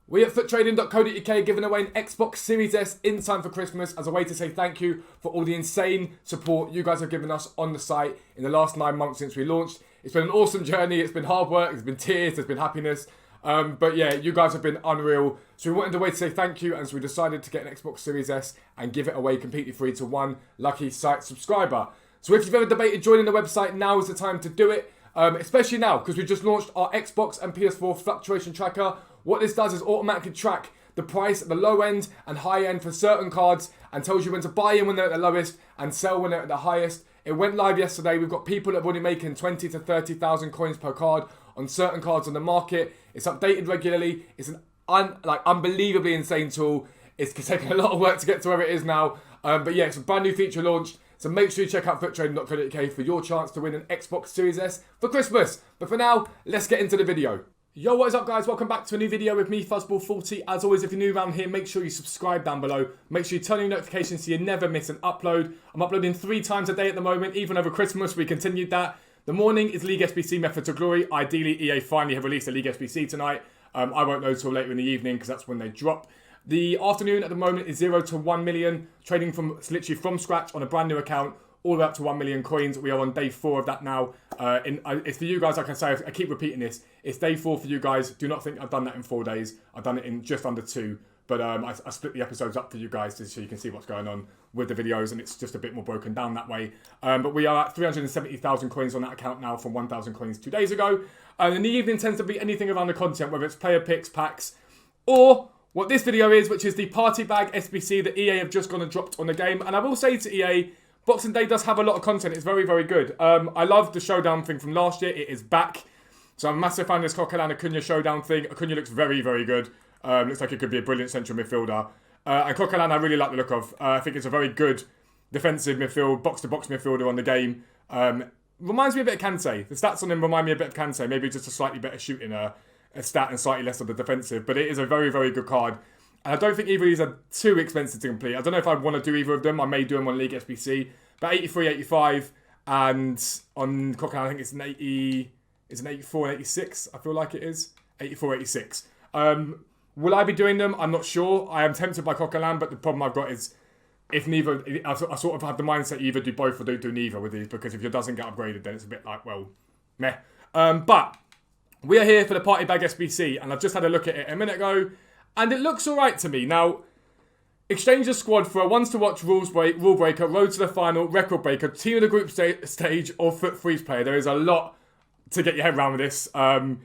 We at FUTTRADING.co.uk are giving away an Xbox Series S in time for Christmas as a way to say thank you for all the insane support you guys have given us on the site in the last 9 months since we launched. It's been an awesome journey, it's been hard work, there's been tears, there's been happiness. But yeah, you guys have been unreal. So we wanted a way to say thank you, and so we decided to get an Xbox Series S and give it away completely free to one lucky site subscriber. So if you've ever debated joining the website, now is the time to do it. Especially now, because we just launched our Xbox and PS4 fluctuation tracker. What this does is automatically track the price at the low end and high end for certain cards and tells you when to buy in when they're at the lowest and sell when they're at the highest. It went live yesterday. We've got people that are already making 20 to 30,000 coins per card on certain cards on the market. It's updated regularly. It's an unbelievably insane tool. It's taken a lot of work to get to where it is now. But yeah, it's a brand new feature launched. So make sure you check out FUTTRADING.co.uk for your chance to win an Xbox Series S for Christmas. But for now, let's get into the video. Yo, what is up guys? Welcome back to a new video with me, Fuzzball40. As always, if you're new around here, make sure you subscribe down below. Make sure you turn on your notifications so you never miss an upload. I'm uploading 3 times a day at the moment. Even over Christmas, we continued that. The morning is League SBC Method to Glory. Ideally, EA finally have released a League SBC tonight. I won't know till later in the evening because that's when they drop. The afternoon at the moment is 0 to 1 million, trading literally from scratch on a brand new account, all the way up to 1 million coins. We are on day 4 of that now. It's for you guys, like I say, I keep repeating this. It's day 4 for you guys. Do not think I've done that in 4 days. I've done it in just under 2. But I split the episodes up for you guys so you can see what's going on with the videos, and it's just a bit more broken down that way. But we are at 370,000 coins on that account now from 1,000 coins 2 days ago. And the evening tends to be anything around the content, whether it's player picks, packs, or what this video is, which is the party bag SBC that EA have just gone and dropped on the game. And I will say to EA, Boxing Day does have a lot of content. It's very, very good. I love the showdown thing from last year. It is back. So I'm a massive fan of this Coquelin Acuna showdown thing. Acuna looks very, very good. Looks like it could be a brilliant central midfielder. And Coquelin I really like the look of. I think it's a very good defensive midfield, box-to-box midfielder on the game. Reminds me a bit of Kante. The stats on him remind me a bit of Kante. Maybe just a slightly better shooting a stat and slightly less of the defensive. But it is a very, very good card. And I don't think either of these are too expensive to complete. I don't know if I want to do either of them. I may do them on League SBC. But 83, 85, and on Coquelin I think it's an 80... It's an 84 and 86, I feel like it is. 84, 86. Will I be doing them? I'm not sure. I am tempted by Coquelin, but the problem I've got is if neither... I sort of have the mindset you either do both or don't do neither with these, because if your doesn't get upgraded, then it's a bit like, well, meh. But we are here for the Party Bag SBC, and I've just had a look at it a minute ago, and it looks alright to me. Now, exchange the squad for a ones-to-watch rule breaker, road to the final, record breaker, team of the group stage, or FUT freeze player. There is a lot to get your head around with this. It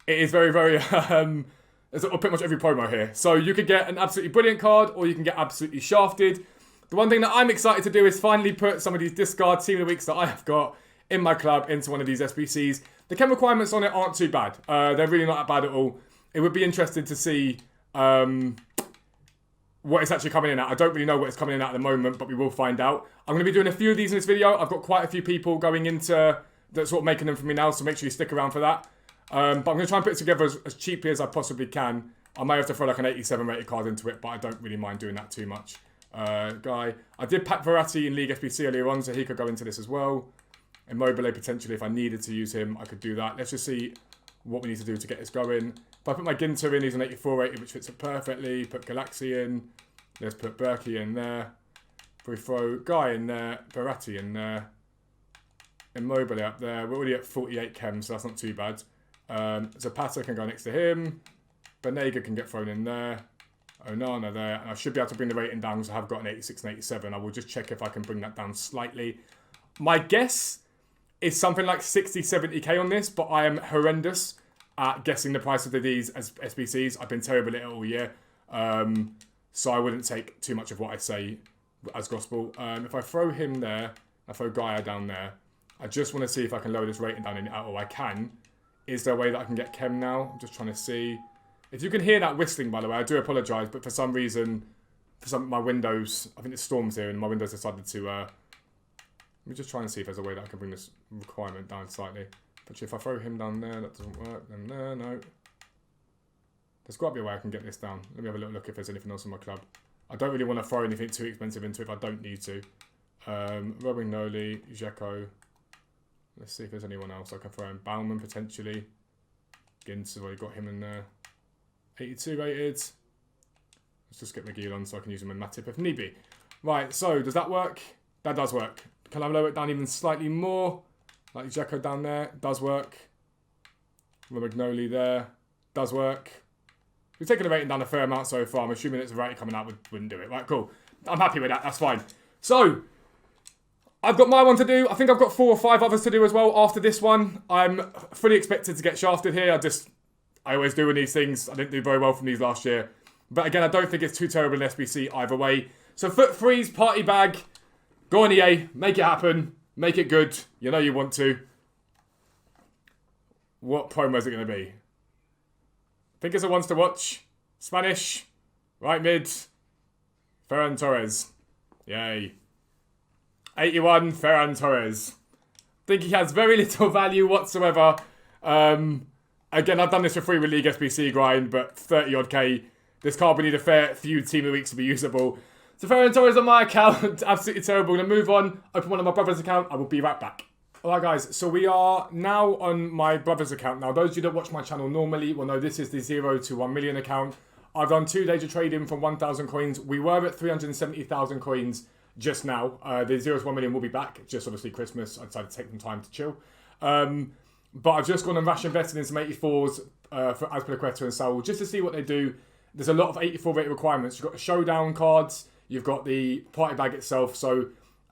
is very, very... there's pretty much every promo here. So you could get an absolutely brilliant card, or you can get absolutely shafted. The one thing that I'm excited to do is finally put some of these discard team of the weeks that I have got in my club into one of these SBCs. The chem requirements on it aren't too bad. They're really not that bad at all. It would be interesting to see what it's actually coming in at. I don't really know what it's coming in at the moment, but we will find out. I'm going to be doing a few of these in this video. I've got quite a few people going into... that's sort of making them for me now, so make sure you stick around for that. But I'm going to try and put it together as cheaply as I possibly can. I may have to throw like an 87 rated card into it, but I don't really mind doing that too much. I did pack Verratti in League SBC earlier on, so he could go into this as well. Immobile potentially, if I needed to use him, I could do that. Let's just see what we need to do to get this going. If I put my Ginter in, he's an 84 rated, which fits it perfectly. Put Galaxy in. Let's put Berkey in there. If we throw Guy in there, Verratti in there. Immobile up there. We're already at 48 chem, so that's not too bad. Zapata can go next to him. Banega can get thrown in there. Onana there. And I should be able to bring the rating down because I have got an 86 and 87. I will just check if I can bring that down slightly. My guess is something like 60, 70k on this, but I am horrendous at guessing the price of these as SBCs. I've been terrible at it all year. So I wouldn't take too much of what I say as gospel. If I throw him there, I throw Gaia down there. I just want to see if I can lower this rating down. Oh, I can. Is there a way that I can get chem now? I'm just trying to see. If you can hear that whistling, by the way, I do apologise, but for some reason, my Windows, I think there's storms here, and my Windows decided to... let me just try and see if there's a way that I can bring this requirement down slightly. But if I throw him down there, that doesn't work. Then there, no. There's got to be a way I can get this down. Let me have a little look if there's anything else in my club. I don't really want to throw anything too expensive into it if I don't need to. Robignoli, Dzeko. Let's see if there's anyone else I can throw in. Bauman, potentially. Gins, already got him in there. 82 rated. Let's just get McGee on so I can use him in Matip if need be. Right, so does that work? That does work. Can I lower it down even slightly more? Like Dzeko down there. Does work. Romagnoli there. Does work. We've taken the rating down a fair amount so far. I'm assuming it's a rating coming out wouldn't do it. Right, cool. I'm happy with that. That's fine. So, I've got my one to do. I think I've got 4 or 5 others to do as well after this one. I'm fully expected to get shafted here. I always do in these things. I didn't do very well from these last year. But again, I don't think it's too terrible in SBC either way. So FUT3's party bag. Go on EA. Make it happen. Make it good. You know you want to. What promo is it going to be? I think it's a ones to watch. Spanish. Right mid. Ferran Torres. Yay. 81, Ferran Torres. I think he has very little value whatsoever. Again, I've done this for free with League SBC grind, but 30 odd K. This card will need a fair few team of the weeks to be usable. So Ferran Torres on my account. Absolutely terrible. I'm going to move on. Open one of my brother's account. I will be right back. Alright guys, so we are now on my brother's account. Now those of you that watch my channel normally will know this is the 0 to 1 million account. I've done 2 days of trading from 1,000 coins. We were at 370,000 coins just now. The 0 to 1 million will be back. Just obviously Christmas. I decided to take some time to chill. But I've just gone and rash invested in some 84s for Azpilicueta and Saul just to see what they do. There's a lot of 84 rated requirements. You've got the showdown cards. You've got the party bag itself. So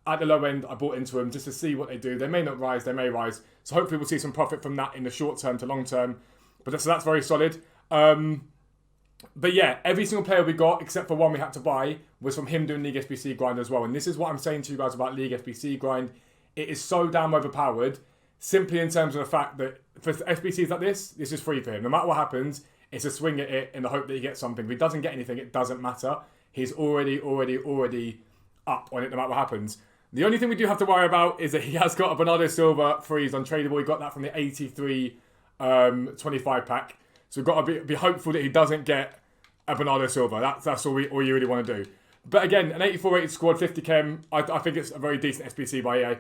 at the low end, I bought into them just to see what they do. They may not rise. They may rise. So hopefully we'll see some profit from that in the short term to long term. But that's very solid. But yeah, every single player we got, except for one we had to buy, was from him doing League SBC grind as well. And this is what I'm saying to you guys about League SBC grind. It is so damn overpowered, simply in terms of the fact that for SBCs like this is free for him. No matter what happens, it's a swing at it in the hope that he gets something. If he doesn't get anything, it doesn't matter. He's already up on it no matter what happens. The only thing we do have to worry about is that he has got a Bernardo Silva freeze untradeable. He got that from the 83 25 pack. So we've got to be hopeful that he doesn't get a Bernardo Silva. That's all you really want to do. But again, an 84 rated squad, 50 chem. I think it's a very decent SBC by EA. I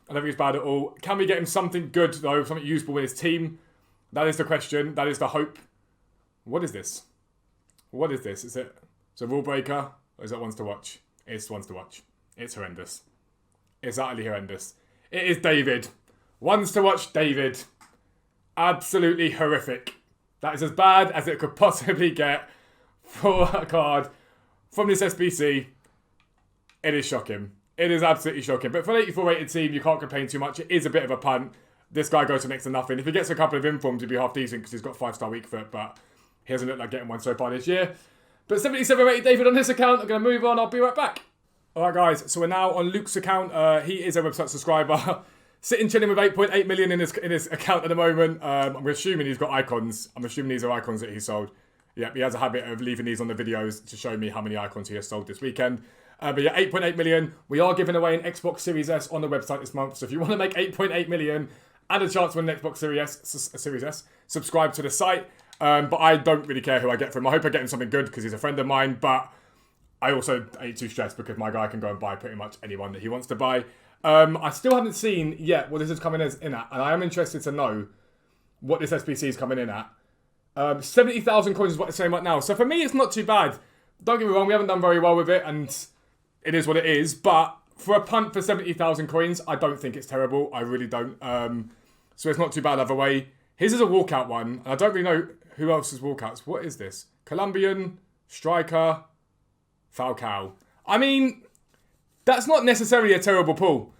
don't think it's bad at all. Can we get him something good though, something useful with his team? That is the question. That is the hope. What is this? What is this? Is it a rule breaker or is it ones to watch? It's ones to watch. It's horrendous. It's utterly horrendous. It is David. Ones to watch David. Absolutely horrific. That is as bad as it could possibly get for a card from this SBC. It is shocking. It is absolutely shocking. But for an 84 rated team, you can't complain too much. It is a bit of a punt. This guy goes for next to nothing. If he gets a couple of informs, he'd be half decent because he's got 5-star weak foot, but he hasn't looked like getting one so far this year. But 77 rated David on this account. I'm going to move on. I'll be right back. Alright guys, so we're now on Luke's account. He is a website subscriber. Sitting chilling with 8.8 million in his account at the moment. I'm assuming he's got icons. I'm assuming these are icons that he sold. Yeah, he has a habit of leaving these on the videos to show me how many icons he has sold this weekend. But yeah, 8.8 million. We are giving away an Xbox Series S on the website this month. So if you want to make 8.8 million and a chance to win an Xbox Series S, subscribe to the site. But I don't really care who I get from him. I hope I get him something good because he's a friend of mine. But I also ain't too stressed because my guy can go and buy pretty much anyone that he wants to buy. I still haven't seen yet what this is coming in at. And I am interested to know what this SBC is coming in at. 70,000 coins is what it's saying right now. So for me, it's not too bad. Don't get me wrong, we haven't done very well with it. And it is what it is. But for a punt for 70,000 coins, I don't think it's terrible. I really don't. So it's not too bad either way. His is a walkout one. And I don't really know who else's walkouts. What is this? Colombian, striker, Falcao. I mean, that's not necessarily a terrible pull.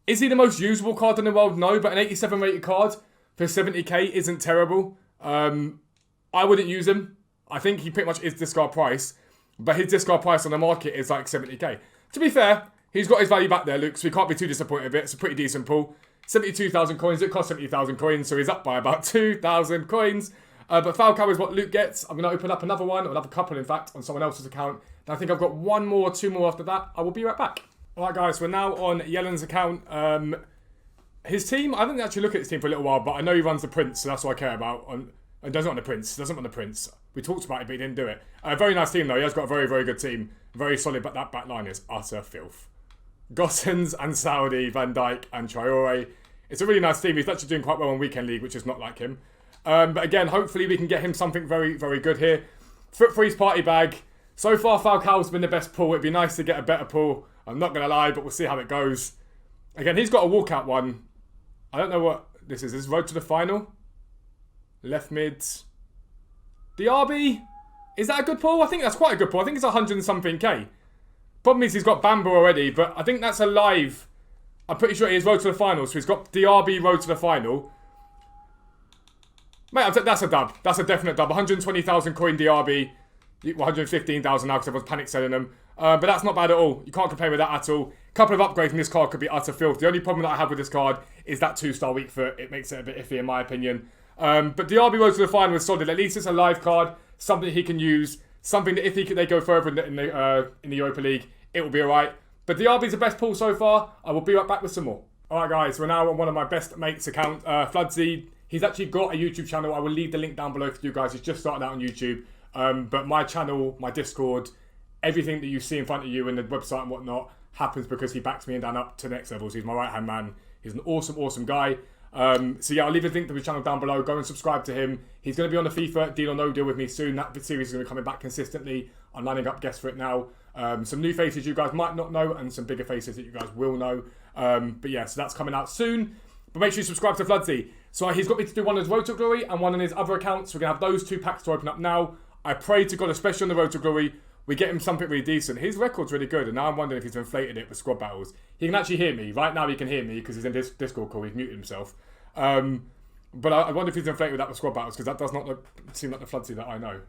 Is he the most usable card in the world? No, but an 87 rated card for 70k isn't terrible. I wouldn't use him. I think he pretty much is discard price, but his discard price on the market is like 70k. To be fair, he's got his value back there, Luke, so we can't be too disappointed with it. It's a pretty decent pull. 72,000 coins. It costs 70,000 coins, so he's up by about 2,000 coins. But Falcao is what Luke gets. I'm going to open up another one, or another couple, in fact, on someone else's account. And I think I've got two more after that. I will be right back. Alright guys, we're now on Yelen's account. His team, I didn't actually look at his team for a little while, but I know he runs the Prince, so that's what I care about. Doesn't want the Prince. We talked about it, but he didn't do it. Very nice team though. He has got a very, very good team. Very solid, but that back line is utter filth. Gossens and Saudi, Van Dijk and Traore. It's a really nice team. He's actually doing quite well in Weekend League, which is not like him. But again, hopefully we can get him something very, very good here. FUTTRADING's party bag. So far, Falcao's been the best pull. It'd be nice to get a better pull. I'm not going to lie, but we'll see how it goes. Again, he's got a walkout one. I don't know what this is. This is road to the final. Left mids. DRB. Is that a good pull? I think that's quite a good pull. I think it's 100 and something K. Problem is he's got Bamba already, but I think that's a live. I'm pretty sure he is road to the final. So he's got DRB road to the final. Mate, that's a dub. That's a definite dub. 120,000 coin DRB. 115,000 now because everyone's panic selling them. But that's not bad at all. You can't complain with that at all. Couple of upgrades in this card could be utter filth. The only problem that I have with this card is that 2-star weak foot. It makes it a bit iffy in my opinion. But DRB road to the final is solid. At least it's a live card. Something he can use. Something that if they go further in the Europa League, it will be alright. But DRB's the best pull so far. I will be right back with some more. Alright guys, we're now on one of my best mates' account, FUTTRADING. He's actually got a YouTube channel. I will leave the link down below for you guys. He's just started out on YouTube. But my channel, my Discord, everything that you see in front of you and the website and whatnot happens because he backs me and Dan up to the next levels. He's my right-hand man. He's an awesome, awesome guy. So yeah, I'll leave a link to his channel down below. Go and subscribe to him. He's going to be on the FIFA Deal or No Deal with me soon. That series is going to be coming back consistently. I'm lining up guests for it now. Some new faces you guys might not know and some bigger faces that you guys will know. But yeah, so that's coming out soon. But make sure you subscribe to FUTTRADING. So he's got me to do one on his Road to Glory and one on his other accounts. We're going to have those 2 packs to open up now. I pray to God, especially on the Road to Glory, we get him something really decent. His record's really good, and now I'm wondering if he's inflated it with squad battles. He can actually hear me. Right now he can hear me because he's in this Discord call. He's muted himself. But I wonder if he's inflated with that with squad battles because that does not seem like the FUTTRADING that I know.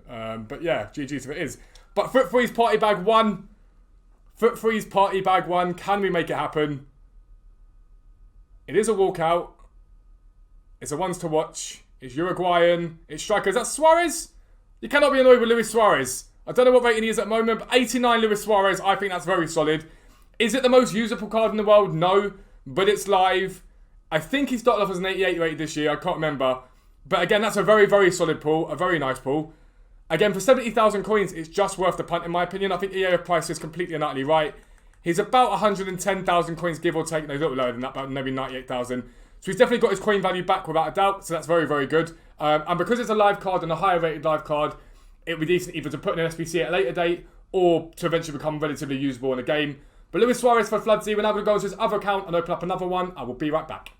But yeah, GG's if it is. But FUTTRADING's party bag 1. FUTTRADING's party bag 1. Can we make it happen? It is a walkout. It's a ones to watch. It's Uruguayan. It's strikers. That's Suarez. You cannot be annoyed with Luis Suarez. I don't know what rating he is at the moment, but 89 Luis Suarez, I think that's very solid. Is it the most usable card in the world? No, but it's live. I think he started off as an 88 rated this year. I can't remember. But again, that's a very, very solid pull. A very nice pull. Again, for 70,000 coins, it's just worth the punt, in my opinion. I think EA have priced this completely and utterly right. He's about 110,000 coins, give or take. No, he's a little lower than that, about maybe 98,000. So he's definitely got his coin value back without a doubt. So that's very, very good. And because it's a live card and a higher rated live card, it would be decent either to put in an SBC at a later date or to eventually become relatively usable in a game. But Luis Suarez for FUTTRADING. We're now going to go to his other account and open up another one. I will be right back.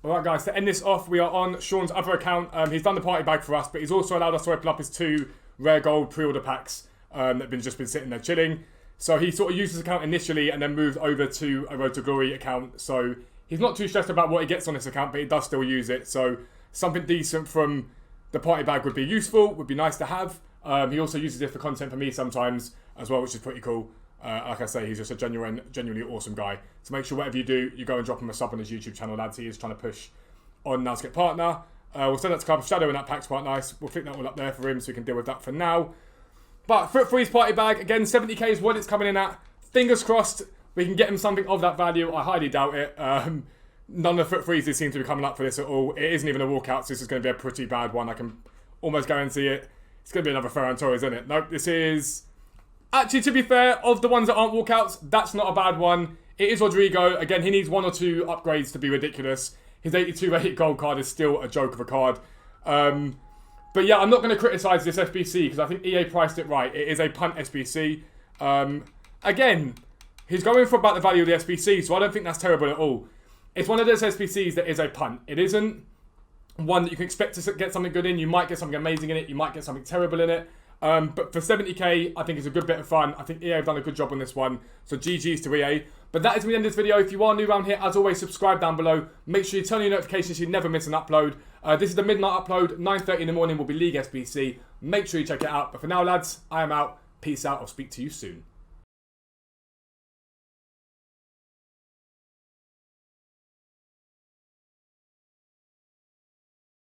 Alright guys, to end this off, we are on Sean's other account. He's done the party bag for us, but he's also allowed us to open up his 2 rare gold pre-order packs that have just been sitting there chilling. So he sort of used his account initially and then moved over to a Road to Glory account. So he's not too stressed about what he gets on this account, but he does still use it. So something decent from the party bag would be useful, would be nice to have. He also uses it for content for me sometimes as well, which is pretty cool. Like I say, he's just a genuinely awesome guy. So make sure whatever you do, you go and drop him a sub on his YouTube channel, lads. He is trying to push on Now to Get Partner. We'll send that to Club Shadow, and that pack's quite nice. We'll flick that all up there for him so we can deal with that for now. But FUTTRADING's party bag, again, 70k is what it's coming in at. Fingers crossed we can get him something of that value. I highly doubt it. None of the FUTTRADINGs seem to be coming up for this at all. It isn't even a walkout, so this is going to be a pretty bad one. I can almost guarantee it. It's going to be another Ferran Torres, isn't it? Nope, this is... Actually, to be fair, of the ones that aren't walkouts, that's not a bad one. It is Rodrigo. Again, he needs 1 or 2 upgrades to be ridiculous. His 82 rated gold card is still a joke of a card. But yeah, I'm not going to criticise this SBC because I think EA priced it right. It is a punt SBC. Again, he's going for about the value of the SBC, so I don't think that's terrible at all. It's one of those SBCs that is a punt. It isn't one that you can expect to get something good in. You might get something amazing in it. You might get something terrible in it. But for 70k, I think it's a good bit of fun. I think EA have done a good job on this one. So GG's to EA. But that is the end of this video. If you are new around here, as always, subscribe down below. Make sure you turn on your notifications so you never miss an upload. This is the midnight upload. 9:30 in the morning will be League SBC. Make sure you check it out. But for now, lads, I am out. Peace out. I'll speak to you soon.